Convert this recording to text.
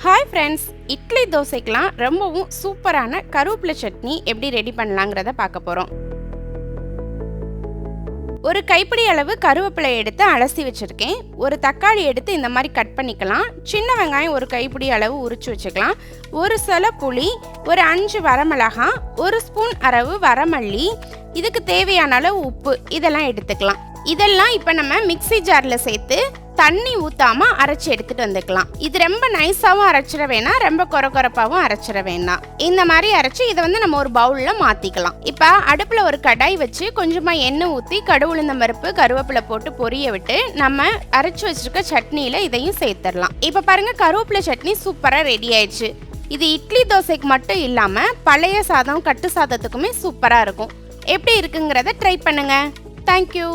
Hi friends, idli தோசைக்கெலாம் ரொம்பவும் சூப்பரான கருவேப்பிலை சட்னி எப்படி ரெடி பண்ணலாங்கிறத பார்க்க போகிறோம். ஒரு கைப்பிடி அளவு கருவேப்பிலை எடுத்து அலசி வச்சுருக்கேன். ஒரு தக்காளி எடுத்து இந்த மாதிரி கட் பண்ணிக்கலாம். சின்ன வெங்காயம் ஒரு கைப்பிடி அளவு உரிச்சு வச்சுக்கலாம். ஒரு சொல புளி, ஒரு 5 வரமிளகாய், ஒரு ஸ்பூன் அளவு வரமல்லி, இதுக்கு தேவையான அளவு உப்பு, இதெல்லாம் எடுத்துக்கலாம். இதெல்லாம் இப்போ நம்ம மிக்ஸி ஜாரில் சேர்த்து தண்ணி ஊற்றாம அரைச்சி எடுத்துகிட்டு வந்துக்கலாம். இது ரொம்ப நைஸாகவும் அரைச்சிட வேணாம், ரொம்ப கொரப்பாகவும் அரைச்சிட வேணாம். இந்த மாதிரி அரைச்சி இதை நம்ம ஒரு பவுலில் மாற்றிக்கலாம். இப்போ அடுப்பில் ஒரு கடாய் வச்சு கொஞ்சமாக எண்ணெய் ஊற்றி கடுகு உளுந்தம் பருப்பு கருவேப்பிலை போட்டு பொரிய விட்டு நம்ம அரைச்சி வச்சுருக்க சட்னியில் இதையும் சேர்த்துடலாம். இப்போ பாருங்கள், கருவேப்பிலை சட்னி சூப்பராக ரெடி ஆயிடுச்சு. இது இட்லி தோசைக்கு மட்டும் இல்லாமல் பழைய சாதம் கட்டு சாதத்துக்குமே சூப்பராக இருக்கும். எப்படி இருக்குங்கிறத ட்ரை பண்ணுங்கள். தேங்க்யூ.